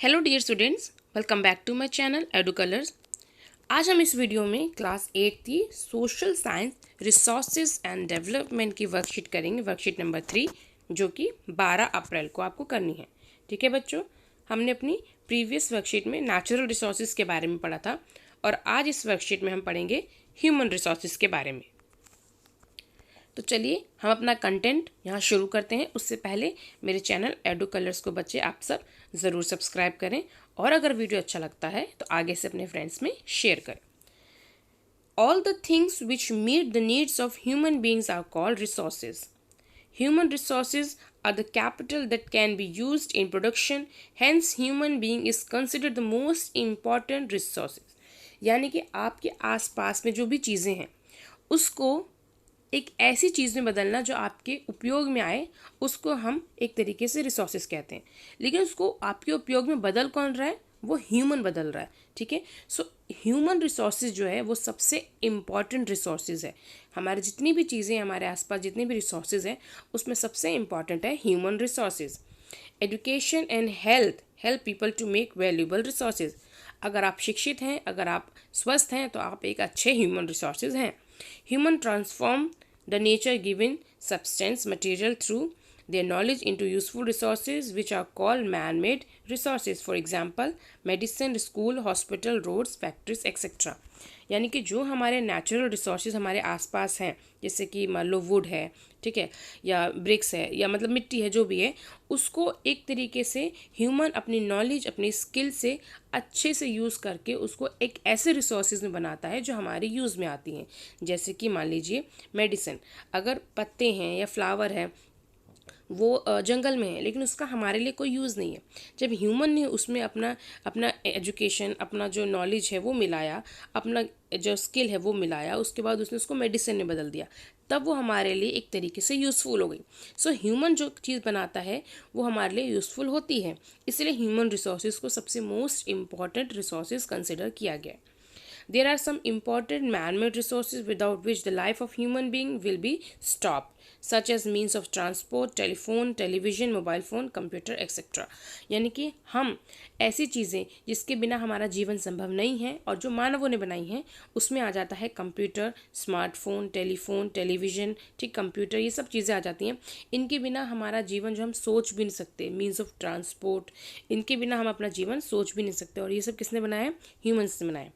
Hello dear students, welcome back to my channel edu colours. आज हम इस video में क्लास 8 की social science resources and development की वर्कशीट करेंगे, वर्कशीट नंबर 3, जो कि 12 अप्रैल को आपको करनी है। ठीक है बच्चों, हमने अपनी प्रीवियस वर्कशीट में नेचुरल रिसोर्सेज के बारे में पढ़ा था और आज इस वर्कशीट में हम पढ़ेंगे ह्यूमन रिसोर्सेज के बारे में। तो चलिए हम अपना कंटेंट यहाँ शुरू करते हैं। उससे पहले मेरे चैनल एडू कलर्स को बच्चे आप सब ज़रूर सब्सक्राइब करें और अगर वीडियो अच्छा लगता है तो आगे से अपने फ्रेंड्स में शेयर करें। All the things which meet the needs of human beings are called resources. Human resources are the capital that can be used in production. Hence, human being is considered the most important resources. यानी कि आपके आसपास में जो भी चीज़ें हैं उसको एक ऐसी चीज़ में बदलना जो आपके उपयोग में आए, उसको हम एक तरीके से रिसोर्सेज कहते हैं। लेकिन उसको आपके उपयोग में बदल कौन रहा है? वो ह्यूमन बदल रहा है। ठीक है, सो ह्यूमन रिसोर्सेज जो है वो सबसे इम्पॉर्टेंट रिसोर्सेज है। हमारे जितनी भी चीज़ें हमारे आसपास जितनी भी रिसोर्सेज हैं उसमें सबसे इम्पॉर्टेंट है human resources. Education and help people to make valuable resources. अगर आप शिक्षित हैं, अगर आप स्वस्थ हैं तो आप एक अच्छे ह्यूमन रिसोर्सेज हैं। Human transform the nature given substance material through their knowledge into useful resources which are called man-made resources. For example, medicine, school, hospital, roads, factories, etc. यानी कि जो हमारे नेचुरल रिसोर्सेज हमारे आसपास हैं, जैसे कि मान लो वुड है, ठीक है, या ब्रिक्स है, या मतलब मिट्टी है, जो भी है, उसको एक तरीके से ह्यूमन अपनी नॉलेज अपनी स्किल से अच्छे से यूज़ करके उसको एक ऐसे रिसोर्सेज में बनाता है जो हमारे यूज़ में आती हैं। जैसे कि मान लीजिए मेडिसिन, अगर पत्ते हैं या फ्लावर है वो जंगल में है लेकिन उसका हमारे लिए कोई यूज़ नहीं है। जब ह्यूमन ने उसमें अपना अपना एजुकेशन, अपना जो नॉलेज है वो मिलाया, अपना जो स्किल है वो मिलाया, उसके बाद उसने उसको मेडिसिन में बदल दिया, तब वो हमारे लिए एक तरीके से यूज़फुल हो गई। सो ह्यूमन जो चीज़ बनाता है वो हमारे लिए यूज़फुल होती है, इसलिए ह्यूमन रिसोर्सेज को सबसे मोस्ट इम्पॉर्टेंट रिसोर्सेज कंसिडर किया गया है। There are some important man-made resources without which the life of human being will be stopped, such as means of transport, telephone, television, mobile phone, computer, etc. यानी कि हम ऐसी चीज़ें जिसके बिना हमारा जीवन संभव नहीं है और जो मानवों ने बनाई हैं, उसमें आ जाता है कंप्यूटर, स्मार्टफोन, टेलीफोन, टेलीविज़न, ठीक, कंप्यूटर, ये सब चीज़ें आ जाती हैं। इनके बिना हमारा जीवन जो हम सोच भी नहीं सकते, मीन्स ऑफ ट्रांसपोर्ट, इनके बिना हम अपना जीवन सोच भी नहीं सकते और ये सब किसने बनाया है? ह्यूमन्स ने बनाया।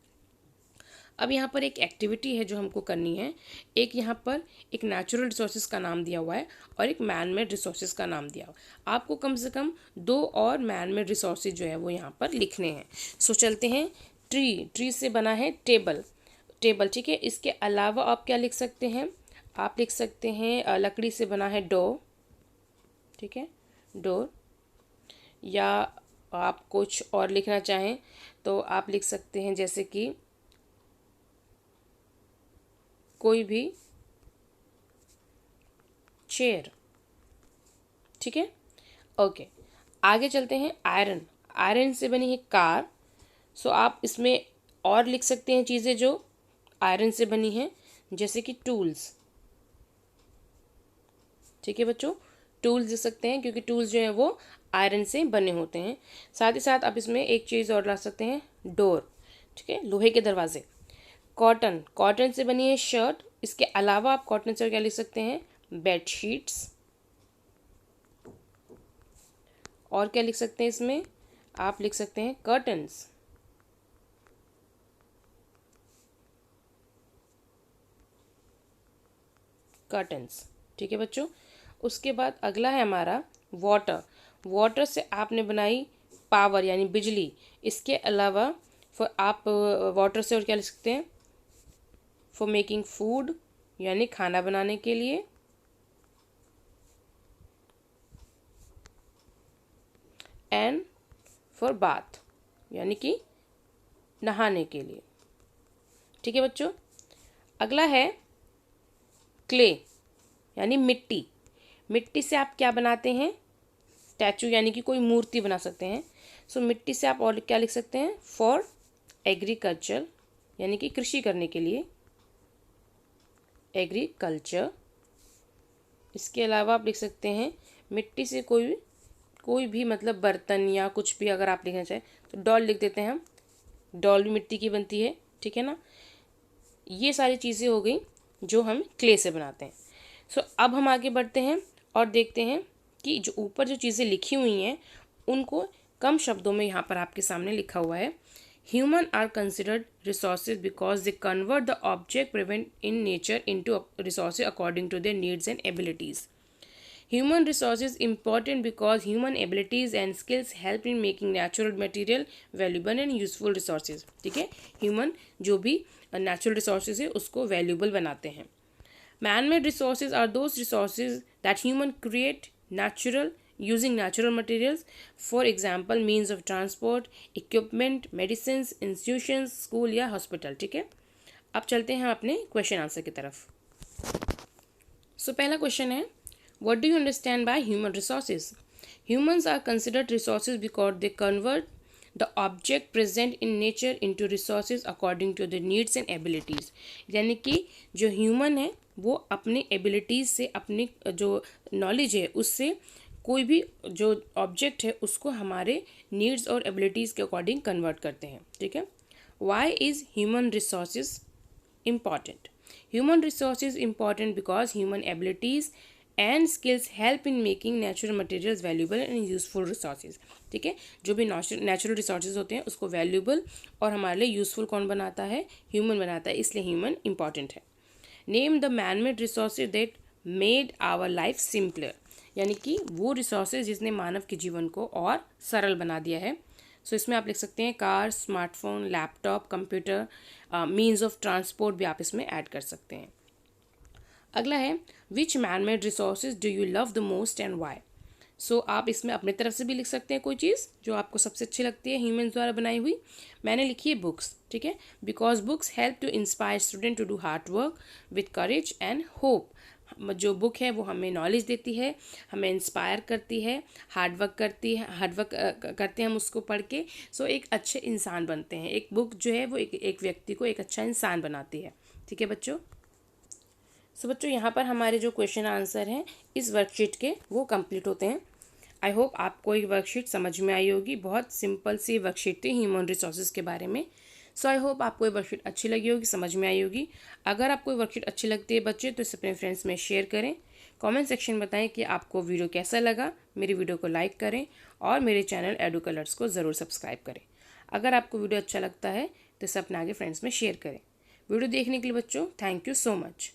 अब यहाँ पर एक एक्टिविटी है जो हमको करनी है। एक यहाँ पर एक नेचुरल रिसोर्सेज का नाम दिया हुआ है और एक मैन मेड रिसोर्सेज का नाम दिया हुआ है। आपको कम से कम 2 और मैन मेड रिसोर्सेज जो है वो यहाँ पर लिखने हैं। सो चलते हैं। ट्री से बना है टेबल, ठीक है। इसके अलावा आप क्या लिख सकते हैं? आप लिख सकते हैं लकड़ी से बना है डोर, ठीक है, डोर। या आप कुछ और लिखना चाहें तो आप लिख सकते हैं जैसे कि कोई भी चेयर, ठीक है, ओके। आगे चलते हैं। आयरन से बनी है कार। सो आप इसमें और लिख सकते हैं चीज़ें जो आयरन से बनी हैं, जैसे कि टूल्स, ठीक है बच्चों, टूल्स लिख सकते हैं क्योंकि टूल्स जो हैं वो आयरन से बने होते हैं। साथ ही साथ आप इसमें एक चीज़ और ला सकते हैं, डोर, ठीक है, लोहे के दरवाजे। कॉटन से बनी है शर्ट। इसके अलावा आप कॉटन से क्या लिख सकते हैं? बेडशीट्स। और क्या लिख सकते हैं इसमें? आप लिख सकते हैं कर्टन्स। ठीक है बच्चों। उसके बाद अगला है हमारा वाटर से आपने बनाई पावर यानी बिजली। इसके अलावा आप वाटर से और क्या लिख सकते हैं? फॉर मेकिंग फूड यानी खाना बनाने के लिए, एंड फॉर बाथ यानी कि नहाने के लिए, ठीक है बच्चों। अगला है क्ले यानी मिट्टी से आप क्या बनाते हैं? स्टैचू यानी कि कोई मूर्ति बना सकते हैं। सो मिट्टी से आप और क्या लिख सकते हैं? फॉर एग्रीकल्चर यानी कि कृषि करने के लिए, एग्रीकल्चर। इसके अलावा आप लिख सकते हैं मिट्टी से कोई भी मतलब बर्तन या कुछ भी अगर आप लिखना चाहें तो डॉल लिख देते हैं हम, डॉल भी मिट्टी की बनती है, ठीक है ना। ये सारी चीज़ें हो गई जो हम क्ले से बनाते हैं। सो अब हम आगे बढ़ते हैं और देखते हैं कि जो ऊपर जो चीज़ें लिखी हुई हैं उनको कम शब्दों में यहाँ पर आपके सामने लिखा हुआ है। Human are considered resources because they convert the object present in nature into resources according to their needs and abilities. Human resources important because human abilities and skills help in making natural material valuable and useful resources। ठीक है, human जो भी natural resources है उसको valuable बनाते हैं। Man made resources are those resources that human create natural using natural materials, for example means of transport, equipment, medicines, institutions, school या hospital। ठीक है, अब चलते हैं अपने क्वेश्चन आंसर की तरफ। सो पहला क्वेश्चन है, what do you understand by human resources? Humans are considered resources because they convert the object present in nature into resources according to the needs and abilities। यानी कि जो ह्यूमन है वो अपनी एबिलिटीज़ से, अपनी जो नॉलेज है उससे कोई भी जो ऑब्जेक्ट है उसको हमारे नीड्स और एबिलिटीज़ के अकॉर्डिंग कन्वर्ट करते हैं। ठीक है, why is human resources important? Human resources important because human abilities and skills help in making natural materials valuable and useful resources. ठीक है, जो भी नेचुरल रिसोर्सेज होते हैं उसको वैल्यूबल और हमारे लिए यूजफुल कौन बनाता है? ह्यूमन बनाता है, इसलिए ह्यूमन इंपॉर्टेंट है। Name the man made resources that made our life simpler. यानी कि वो रिसोर्सेज जिसने मानव के जीवन को और सरल बना दिया है। सो इसमें आप लिख सकते हैं car, smartphone, laptop, computer, means of transport भी आप इसमें ऐड कर सकते हैं। अगला है, which man made resources do you love the most and why? So आप इसमें अपने तरफ से भी लिख सकते हैं कोई चीज़ जो आपको सबसे अच्छी लगती है ह्यूमन द्वारा बनाई हुई। मैंने लिखी है बुक्स। ठीक है, because books help to inspire student to do hard work with courage and hope. जो बुक है वो हमें नॉलेज देती है, हमें इंस्पायर करती है, हार्डवर्क करते हैं हम उसको पढ़ के। सो एक अच्छे इंसान बनते हैं। एक बुक जो है वो एक व्यक्ति को एक अच्छा इंसान बनाती है। ठीक है बच्चों, सो बच्चों यहाँ पर हमारे जो क्वेश्चन आंसर हैं इस वर्कशीट के वो कंप्लीट होते हैं। आई होप आपको ये वर्कशीट समझ में आई होगी। बहुत सिंपल सी वर्कशीट थी ह्यूमन रिसोर्सेज के बारे में। सो आई होप आपको ये वर्कशीट अच्छी लगी होगी, समझ में आई होगी। अगर आपको ये वर्कशीट अच्छी लगती है बच्चे तो इसे अपने फ्रेंड्स में शेयर करें। कमेंट सेक्शन में बताएं कि आपको वीडियो कैसा लगा। मेरी वीडियो को लाइक करें और मेरे चैनल एडू कलर्स को ज़रूर सब्सक्राइब करें। अगर आपको वीडियो अच्छा लगता है तो इसे अपने आगे फ्रेंड्स में शेयर करें। वीडियो देखने के लिए बच्चों थैंक यू सो मच।